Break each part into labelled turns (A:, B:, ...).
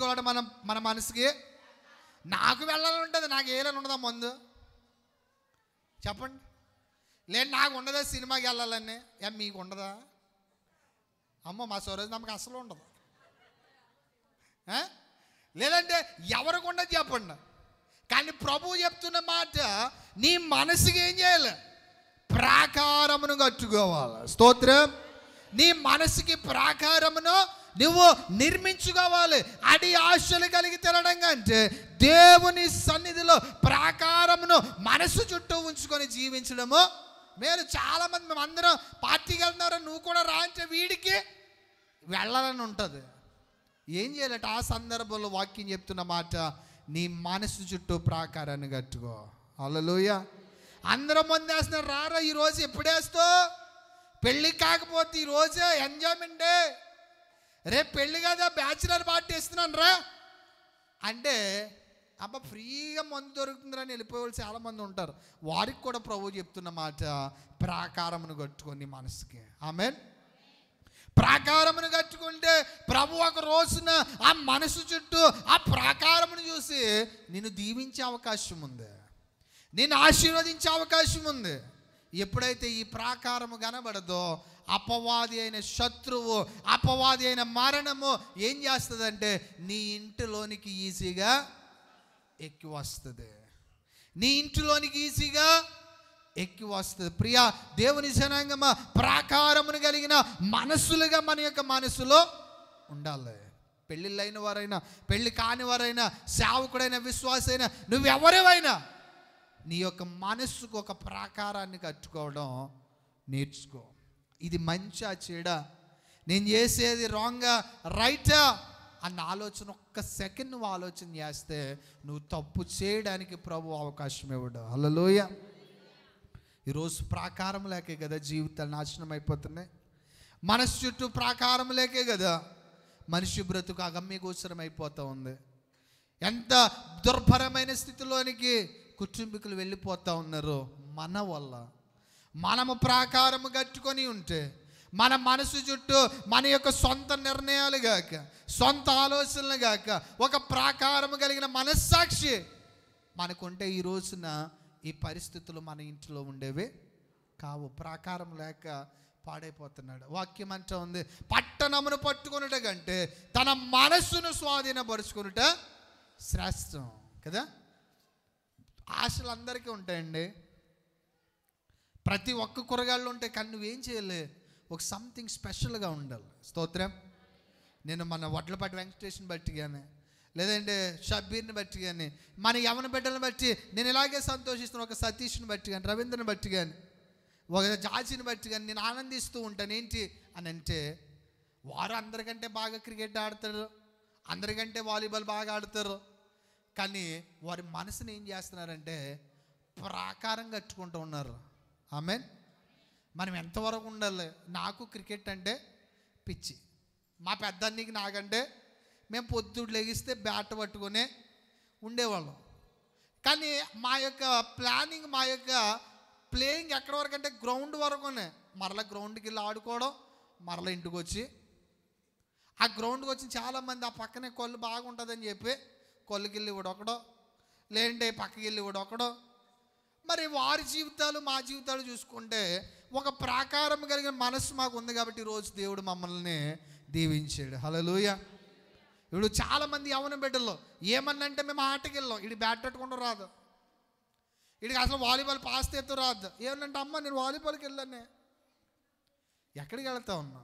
A: పెట్టుకోవాలంటే మన మనసుకి నాకు వెళ్ళాలని ఉంటుంది, నాకు వేయాలని ఉండదా ముందు చెప్పండి. లేదు నాకు ఉండదా సినిమాకి వెళ్ళాలని, మీకు ఉండదా? అమ్మో మా సూరజ్ నమ్మకం అసలు ఉండదు. లేదంటే ఎవరికి ఉండదు చెప్పండి. కానీ ప్రభువు చెప్తున్న మాట, నీ మనసుకి ఏం చేయాలి? ప్రాకారమును కట్టుకోవాలి. స్తోత్రం. నీ మనసుకి ప్రాకారమును నువ్వు నిర్మించుకోవాలి. అడి ఆశలు కలిగి తినడం కంటే దేవుని సన్నిధిలో ప్రాకారమును మనసు చుట్టూ ఉంచుకొని జీవించడము మేలు. చాలామంది మేము అందరం పార్టీకి వెళ్తున్నారా, నువ్వు కూడా రా అంటే వీడికి వెళ్ళాలని ఉంటుంది. ఏం చేయాలట? ఆ సందర్భంలో వాక్యం చెప్తున్న మాట, నీ మనసు చుట్టూ ప్రాకారాన్ని కట్టుకో. హల్లెలూయా. అందరం మంది వేస్తున్నారు, రారా ఈరోజు ఎప్పుడేస్తావు? పెళ్ళి కాకపోతే ఈరోజు ఎంజాయ్మెంటే, రేపు పెళ్ళి కదా బ్యాచిలర్ పార్టీ ఇస్తున్నాను రా అంటే అబ్బా ఫ్రీగా మందు దొరుకుతుందని వెళ్ళిపోయే వాళ్ళు చాలామంది ఉంటారు. వారికి కూడా ప్రభువు చెప్తున్న మాట, ప్రాకారమును కట్టుకొని మనసుకి. ఆమేన్. ప్రాకారమును కట్టుకుంటే ప్రభు ఒక రోజున ఆ మనసు చుట్టూ ఆ ప్రాకారమును చూసి నిన్ను దీవించే అవకాశం ఉంది, నిన్ను ఆశీర్వదించే అవకాశం ఉంది. ఎప్పుడైతే ఈ ప్రాకారము కనబడదో అపవాది అయిన శత్రువు, అపవాది అయిన మరణము ఏం చేస్తుందంటే నీ ఇంటిలోనికి ఈజీగా ఎక్కి వస్తుంది, నీ ఇంటిలోనికి ఈజీగా ఎక్కి వస్తుంది. ప్రియా దేవుని జనాంగమా, ప్రాకారమును కలిగిన మనసులుగా మన యొక్క మనసులో ఉండాలి. పెళ్ళిళ్ళైన వారైనా, పెళ్ళి కాని వారైనా, సేవకుడైన, విశ్వాసైనా, నువ్వెవరివైనా నీ యొక్క మనస్సుకు ఒక ప్రాకారాన్ని కట్టుకోవడం నేర్చుకో. ఇది మంచా చెడా, నేను చేసేది రాంగా రైటా అన్న ఆలోచన ఒక్క సెకండ్ నువ్వు ఆలోచన చేస్తే నువ్వు తప్పు చేయడానికి ప్రభు అవకాశం ఇవ్వడు. హల్లెలూయా. ఈరోజు ప్రాకారం లేకే కదా జీవితాలు నాశనం అయిపోతున్నాయి. మనసు చుట్టూ ప్రాకారం లేకే కదా మనిషి బ్రతుకు అగమ్యగోచరం అయిపోతూ ఉంది. ఎంత దుర్భరమైన స్థితిలోనికి కుటుంబీకులు వెళ్ళిపోతూ ఉన్నారు మన వల్ల. మనము ప్రాకారము కట్టుకొని ఉంటే మన మనసు చుట్టూ మన యొక్క సొంత నిర్ణయాలు గాక, సొంత ఆలోచనలు గాక ఒక ప్రాకారము కలిగిన మనస్సాక్షి మనకుంటే ఈ రోజున ఈ పరిస్థితులు మన ఇంట్లో ఉండేవే కావు. ప్రాకారం లేక పాడైపోతున్నాడు. వాక్యం అంటూ ఉంది, పట్టణమును పట్టుకొనుట కంటే తన మనస్సును స్వాధీనపరుచుకొనుట శ్రేష్టం కదా. ఆశలు అందరికీ ఉంటాయండి, ప్రతి ఒక్క కూరగాయలు ఉంటాయి. కానీ నువ్వేం చేయలే, ఒక సంథింగ్ స్పెషల్గా ఉండాలి. స్తోత్రం. నేను మన వడ్లపాటి వెంకటేష్ని బట్టి కానీ, లేదంటే షబ్బీర్ని బట్టి కానీ, మన యవన బిడ్డలను బట్టి నేను ఇలాగే సంతోషిస్తున్నాను. ఒక సతీష్ని బట్టి కానీ, రవీంద్రని బట్టి కానీ, ఒక జాజిని బట్టి కానీ నేను ఆనందిస్తూ ఉంటాను. ఏంటి అని అంటే వారు అందరికంటే బాగా క్రికెట్ ఆడతారు, అందరికంటే వాలీబాల్ బాగా ఆడతారు. కానీ వారి మనసుని ఏం చేస్తున్నారంటే ప్రాకారం కట్టుకుంటూ ఉన్నారు. ఆమేన్. మనం ఎంతవరకు ఉండాలి? నాకు క్రికెట్ అంటే పిచ్చి, మా పెద్దన్నీకి నాకంటే మేము పొద్దుడు లెగిస్తే బ్యాట్ పట్టుకునే ఉండేవాళ్ళం. కానీ మా యొక్క ప్లానింగ్, మా యొక్క ప్లేయింగ్ ఎక్కడి వరకు అంటే గ్రౌండ్ వరకునే. మరలా గ్రౌండ్కి వెళ్ళి ఆడుకోవడం, మరలా ఇంటికి వచ్చి ఆ గ్రౌండ్కి వచ్చి చాలామంది ఆ పక్కనే కొల్లు బాగుంటుందని చెప్పి కొల్లుకి వెళ్ళి ఒకడో, లేదంటే పక్కకి వెళ్ళి ఒకడో. మరి వారి జీవితాలు మా జీవితాలు చూసుకుంటే ఒక ప్రాకారం కలిగిన మనసు మాకు ఉంది కాబట్టి ఈరోజు దేవుడు మమ్మల్ని దీవించాడు. హల్లెలూయా. ఇప్పుడు చాలామంది యవన బిడ్డల్లో ఏమన్నంటే మేము ఆటకి వెళ్ళాం, ఇది బ్యాట్ పట్టుకుంటూ రాదు, వీడికి అసలు వాలీబాల్ పాస్ తెత్తూ రాదు. ఏమన్నంటే అమ్మ నేను వాలీబాల్కి వెళ్ళానే. ఎక్కడికి వెళ్తా ఉన్నా?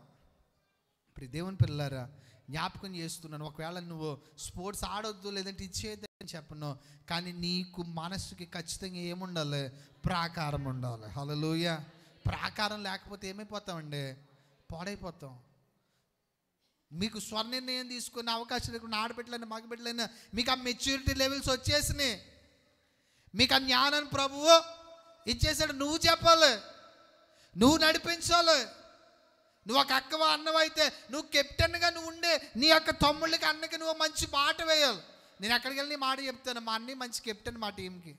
A: ఇప్పుడు దేవుని పిల్లారా జ్ఞాపకం చేస్తున్నాను, ఒకవేళ నువ్వు స్పోర్ట్స్ ఆడొద్దు లేదంటే ఇచ్చేద్దని చెప్పను, కానీ నీకు మనస్సుకి ఖచ్చితంగా ఏముండాలి? ప్రాకారం ఉండాలి. హల్లెలూయా. ప్రాకారం లేకపోతే ఏమైపోతామండి? పాడైపోతాం. మీకు స్వర్ణిర్ణయం తీసుకునే అవకాశం లేకుండా ఆడబిడ్డలైనా మగబిడ్డలైనా మీకు ఆ మెచ్యూరిటీ లెవెల్స్ వచ్చేసినాయి, మీకు ఆ జ్ఞానాన్ని ప్రభువు ఇచ్చేసాడు. నువ్వు చెప్పాలి, నువ్వు నడిపించాలి. నువ్వు ఒక అక్కవా అన్నవైతే నువ్వు కెప్టెన్గా నువ్వు ఉండే నీ యొక్క తమ్ముళ్ళకి అన్నకి నువ్వు మంచి మాట వేయాలి. నేను ఎక్కడికి వెళ్ళి మాట చెప్తాను, మా అన్నయ్య మంచి కెప్టెన్ మా టీంకి,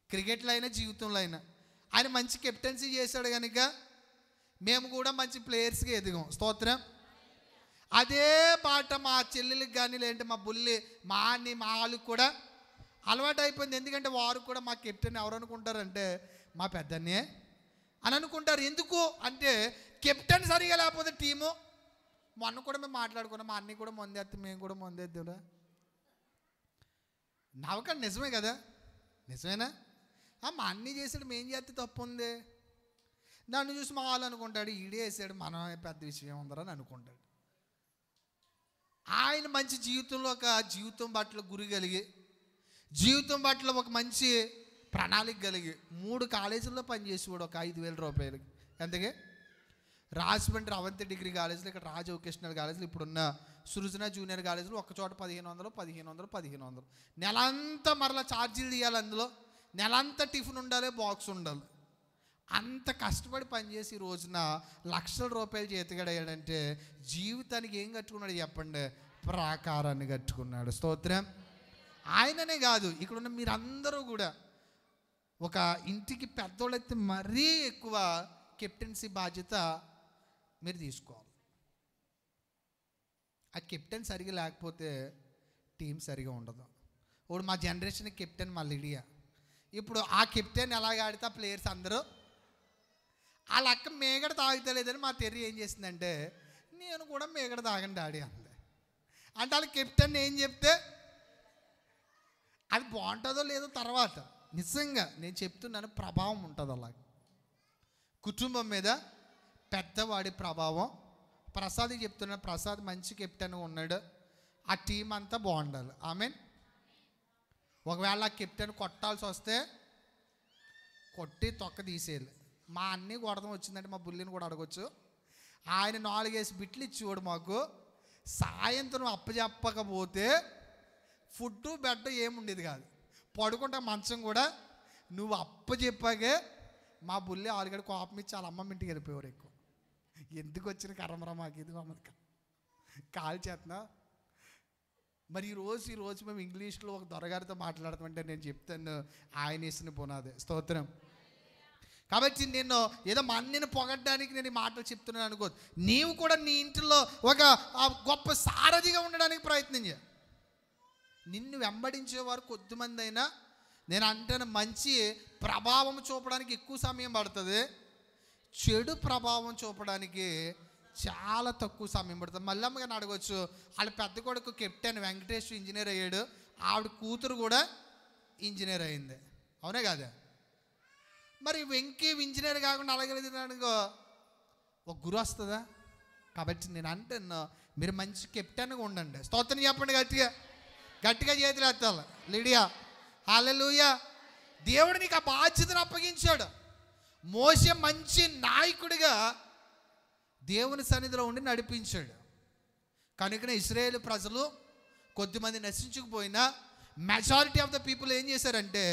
A: క్రికెట్లో అయినా జీవితంలో అయినా. ఆయన మంచి కెప్టెన్సీ చేశాడు కనుక మేము కూడా మంచి ప్లేయర్స్గా ఎదిగాం. స్తోత్రం. అదే బాట మా చెల్లెలకి కానీ లేదంటే మా బుల్లి మా అన్ని మా వాళ్ళకి కూడా అలవాటు అయిపోయింది. ఎందుకంటే వారు కూడా మా కెప్టెన్ ఎవరు అనుకుంటారంటే మా పెద్దన్నే అని అనుకుంటారు. ఎందుకు అంటే కెప్టెన్ సరిగా లేకపోతే టీము, మొన్న కూడా మేము మాట్లాడుకున్నాం, మా అన్నీ కూడా మొందేస్తాం, మేము కూడా మొందేద్దాంరా. నవ్వకండి, నిజమే కదా, నిజమేనా? మా అన్నీ చేసాడు, మేం చేస్తే తప్పు ఉంది. దాన్ని చూసి మా వాళ్ళు అనుకుంటాడు ఈడే వేసాడు, మనం పెద్ద విషయం ఉందరా అని అనుకుంటాడు. ఆయన మంచి జీవితంలో ఒక జీవితం పట్ల గురి కలిగి, జీవితం పట్ల ఒక మంచి ప్రణాళిక కలిగి 3 కాలేజీల్లో పనిచేసేవాడు ఒక 5,000 రూపాయలకి. ఎంతకే? రాజమండ్రి అవంతి డిగ్రీ కాలేజీలో, ఇక్కడ రాజ వొకేషనల్ కాలేజీలో, ఇప్పుడున్న సృజన జూనియర్ కాలేజీలో ఒక చోట 1,500 నెలంతా మరలా ఛార్జీలు తీయాలి, అందులో నెలంతా టిఫిన్ ఉండాలి, బాక్స్ ఉండాలి. అంత కష్టపడి పనిచేసి ఈ రోజున లక్షల రూపాయలు చేతిగడయ్యాడంటే జీవితానికి ఏం కట్టుకున్నాడు చెప్పండి? ప్రాకారాన్ని కట్టుకున్నాడు. స్తోత్రం. ఆయననే కాదు, ఇక్కడున్న మీరందరూ కూడా ఒక ఇంటికి పెద్దోళ్ళైతే మరీ ఎక్కువ కెప్టెన్సీ బాధ్యత మీరు తీసుకోవాలి. ఆ కెప్టెన్ సరిగా లేకపోతే టీం సరిగా ఉండదు. ఇప్పుడు మా జనరేషన్ కెప్టెన్ మా లిడియా. ఇప్పుడు ఆ కెప్టెన్ ఎలాగ ఆడితే ఆ ప్లేయర్స్ అందరూ వాళ్ళ అక్క మేగడ తాగుతలేదని మా తెర్రి ఏం చేసిందంటే నేను కూడా మేగడ తాగండి డాడీ అంది. అంటే వాళ్ళ కెప్టెన్ ఏం చెప్తే అది బాగుంటుందో లేదో తర్వాత, నిజంగా నేను చెప్తున్నాను, ప్రభావం ఉంటుంది అలాగే కుటుంబం మీద, పెద్దవాడి ప్రభావం. ప్రసాద్ చెప్తున్నాను, ప్రసాద్ మంచి కెప్టెన్గా ఉన్నాడు, ఆ టీం అంతా బాగుండాలి. ఆమెన్. ఒకవేళ ఆ కెప్టెన్ కొట్టాల్సి వస్తే కొట్టి తొక్క తీసేయాలి. మా అన్నీ కొడదాం వచ్చిందంటే మా బుల్లిని కూడా అడగొచ్చు. ఆయన 4 బిట్లు ఇచ్చేవాడు మాకు. సాయంత్రం అప్పచెప్పకపోతే ఫుడ్ బెడ్ ఏముండేది కాదు, పడుకుంటా మంచం కూడా నువ్వు అప్పచెప్పాకే మా బుల్లి ఆలుగడ కోపం ఇచ్చి వాళ్ళ అమ్మమ్మ ఇంటికి వెళ్ళిపోయేవారు. ఎక్కువ ఎందుకు వచ్చిన కర్రమరా మాకు, ఇది మమ్మల్ని కాల్ చేస్తున్నా. మరి ఈరోజు మేము ఇంగ్లీష్లో ఒక దొరగారితో మాట్లాడతామంటే నేను చెప్తాను ఆయన వేసిన పునాది. స్తోత్రం. కాబట్టి నేను ఏదో మా అన్నని పొగడ్డానికి నేను ఈ మాటలు చెప్తున్నాను అనుకో, నీవు కూడా నీ ఇంటిలో ఒక గొప్ప సారథిగా ఉండడానికి ప్రయత్నం చేయ. నిన్ను వెంబడించేవారు కొద్దిమంది అయినా, నేను అంటాను మంచి ప్రభావం చూపడానికి ఎక్కువ సమయం పడుతుంది, చెడు ప్రభావం చూపడానికి చాలా తక్కువ సమయం పడుతుంది. మల్లమ్మ గారిని అడగవచ్చు, వాళ్ళ పెద్ద కొడుకు కెప్టెన్ వెంకటేష్ ఇంజనీర్ అయ్యాడు, ఆవిడ కూతురు కూడా ఇంజనీర్ అయింది, అవునే కాదా? మరి వెంకీ ఇంజనీర్ కాకుండా అలాగేనుకో ఒక గురు వస్తుందా? కాబట్టి నేను అంటున్నా మీరు మంచి కెప్టెన్గా ఉండండి. స్తోత్రం చెప్పండి గట్టిగా, గట్టిగా చేతులు ఎత్తాలి. లిడియా హల్లెలూయా. దేవుడు నీకు ఆ బాధ్యతను అప్పగించాడు. మోసే మంచి నాయకుడిగా దేవుని సన్నిధిలో ఉండి నడిపించాడు. కనుకనే ఇశ్రాయేలు ప్రజలు కొద్దిమంది నశించుకుపోయినా మెజారిటీ ఆఫ్ ద పీపుల్ ఏం చేశారంటే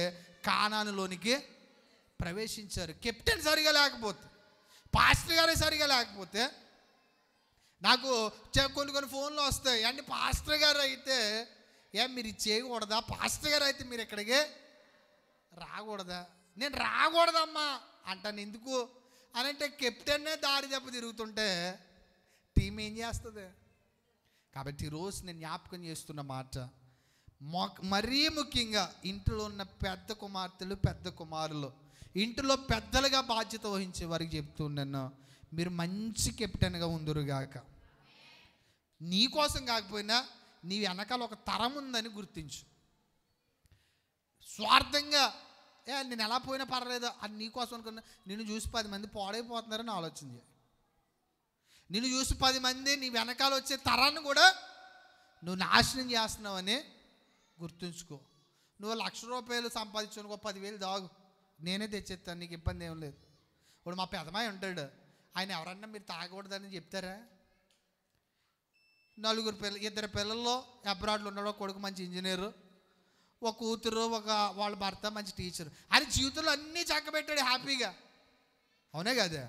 A: కానానులోనికి ప్రవేశించారు. కెప్టెన్ సరిగా లేకపోతే, పాస్టర్ గారే సరిగా లేకపోతే, నాకు కొన్ని ఫోన్లు వస్తాయి, అంటే పాస్టర్ గారు అయితే మీరు ఇది చేయకూడదా, పాస్టర్ గారు అయితే మీరు ఇక్కడికే రాకూడదా? నేను రాకూడదమ్మా అంటాను. ఎందుకు అని అంటే కెప్టెన్నే దారి దెబ్బ తిరుగుతుంటే టీం ఏం చేస్తుంది? కాబట్టి ఈరోజు నేను జ్ఞాపకం చేస్తున్న మాట, మరీ ముఖ్యంగా ఇంట్లో ఉన్న పెద్ద కుమార్తెలు పెద్ద కుమారులు, ఇంటిలో పెద్దలుగా బాధ్యత వహించే వారికి చెప్తున్నాను, మీరు మంచి కెప్టెన్గా ఉందురుగాక. నీ కోసం కాకపోయినా నీ వెనకాల ఒక తరం ఉందని గుర్తించు. స్వార్థంగా నేను ఎలా పోయినా పర్లేదు అని నీ కోసం అనుకున్నా, నిన్ను చూసి 10 మంది పాడైపోతున్నారని ఆలోచన చేయి. నిన్ను చూసి 10 మంది నీ వెనకాల వచ్చే తరాన్ని కూడా నువ్వు నాశనం చేస్తున్నావని గుర్తుంచుకో. నువ్వు 1,00,000 రూపాయలు సంపాదించుకో, 10,000 దాగు, నేనే తెచ్చేస్తాను, నీకు ఇబ్బంది ఏం లేదు. ఇప్పుడు మా పెదమాయి ఉంటాడు, ఆయన ఎవరన్నా మీరు తాగకూడదని చెప్తారా? 2 పిల్లల్లో అబ్రాడ్లో ఉన్నాడు, ఒక కొడుకు మంచి ఇంజనీరు, ఒక కూతురు, ఒక వాళ్ళ భర్త మంచి టీచర్. ఆయన జీవితంలో అన్నీ చక్కబెట్టాడు హ్యాపీగా, అవునే కదా?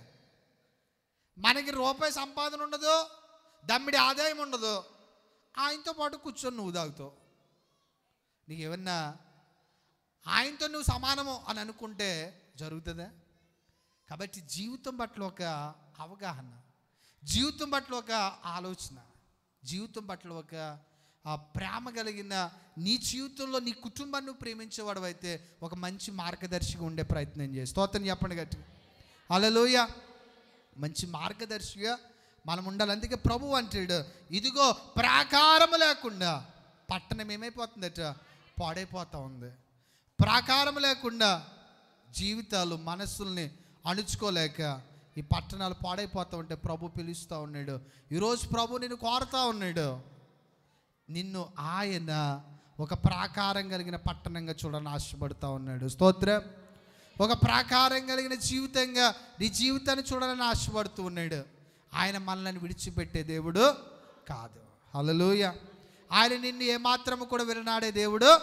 A: మనకి రూపాయి సంపాదన ఉండదు, దమ్మిడి ఆదాయం ఉండదు, ఆయనతో పాటు కూర్చొని నువ్వు తాగుతావు. నీకేమన్నా ఆయనతో నువ్వు సమానము అని అనుకుంటే జరుగుతుందా? కాబట్టి జీవితం పట్ల ఒక అవగాహన, జీవితం పట్ల ఒక ఆలోచన, జీవితం పట్ల ఒక ప్రేమ కలిగిన, నీ జీవితంలో నీ కుటుంబాన్ని ప్రేమించేవాడు అయితే ఒక మంచి మార్గదర్శిగా ఉండే ప్రయత్నం చేయి. స్తోత్రం చెప్పండి గట్టిగా. హల్లెలూయా. మంచి మార్గదర్శిగా మనం ఉండాలి. అందుకే ప్రభు అంటాడు, ఇదిగో ప్రాకారము లేకుండా పట్టణం ఏమైపోతుందట, పాడైపోతూ ఉంది. ప్రాకారం లేకుండా జీవితాలు, మనస్సుల్ని అణుచుకోలేక ఈ పట్టణాలు పాడైపోతూ ఉంటే ప్రభు పిలుస్తూ ఉన్నాడు. ఈరోజు ప్రభు నిన్ను కోరుతూ ఉన్నాడు. నిన్ను ఆయన ఒక ప్రాకారం కలిగిన పట్టణంగా చూడని ఆశపడుతూ ఉన్నాడు. స్తోత్రం. ఒక ప్రాకారం కలిగిన జీవితంగా నీ జీవితాన్ని చూడాలని ఆశపడుతూ ఉన్నాడు. ఆయన మనల్ని విడిచిపెట్టే దేవుడు కాదు. హల్లెలూయా. ఆయన నిన్ను ఏమాత్రము కూడా విననాడే దేవుడు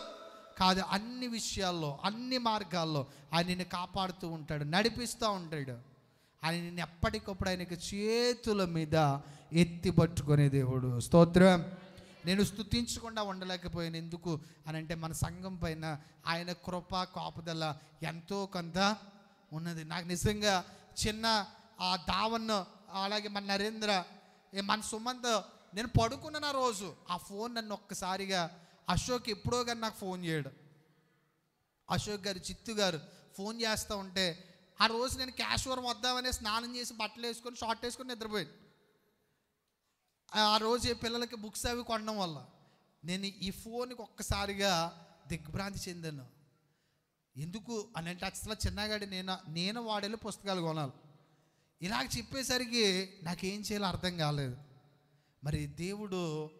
A: కాదు. అన్ని విషయాల్లో, అన్ని మార్గాల్లో ఆయన నిన్ను కాపాడుతూ ఉంటాడు, నడిపిస్తూ ఉంటాడు. ఆయన నిన్ను ఎప్పటికప్పుడు ఆయనకి చేతుల మీద ఎత్తి పట్టుకునే దేవుడు. స్తోత్రం. నేను స్తుతించకుండా ఉండలేకపోయాను. ఎందుకు అని అంటే మన సంఘం పైన ఆయన కృప, కాపుదల ఎంతో కొంత ఉన్నది. నాకు నిజంగా చిన్న దావన్, అలాగే మన నరేంద్ర, మన సుమంత్, నేను పడుకున్న రోజు ఆ ఫోన్ నన్ను ఒక్కసారిగా అశోక్ ఎప్పుడో కానీ నాకు ఫోన్ చేయడు. అశోక్ గారు, చిత్తు గారు ఫోన్ చేస్తూ ఉంటే ఆ రోజు నేను క్యాషువరం వద్దామనే స్నానం చేసి బట్టలు వేసుకొని షార్ట్ వేసుకొని నిద్రపోయాను. ఆ రోజు పిల్లలకి బుక్స్ అవి కొనడం వల్ల నేను ఈ ఫోన్కి ఒక్కసారిగా దిగ్భ్రాంతి చెందాను. ఎందుకు అని అంటే అసలు చిన్నగాడి నేను వాడేళ్ళు పుస్తకాలు కొనాలి. ఇలాగ చెప్పేసరికి నాకేం చేయాలో అర్థం కాలేదు. మరి దేవుడు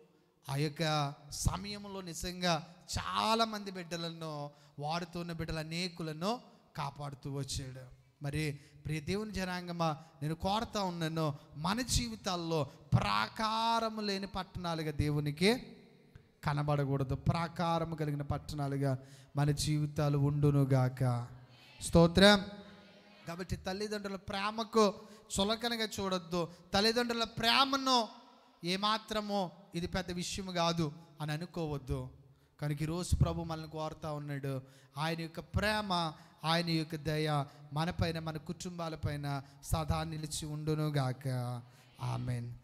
A: ఆ యొక్క సమయంలో నిజంగా చాలామంది బిడ్డలను, వాడుతున్న బిడ్డలు అనేకులను కాపాడుతూ వచ్చాడు. మరి ప్రియ దేవుని జనాంగమా, నేను కోరుతా ఉన్నాను, మన జీవితాల్లో ప్రాకారము లేని పట్టణాలుగా దేవునికి కనబడకూడదు. ప్రాకారము కలిగిన పట్టణాలుగా మన జీవితాలు ఉండునుగాక. స్తోత్రం. కాబట్టి తల్లిదండ్రుల ప్రేమకు చులకనగా చూడొద్దు. తల్లిదండ్రుల ప్రేమను ఏమాత్రమో ఇది పెద్ద విషయం కాదు అని అనుకోవద్దు. కనుక ఈరోజు ప్రభు మనల్ని కోరుతా ఉన్నాడు. ఆయన యొక్క ప్రేమ, ఆయన యొక్క దయ మనపైన, మన కుటుంబాలపైన సదా నిలిచి ఉండునుగాక. ఆమెన్.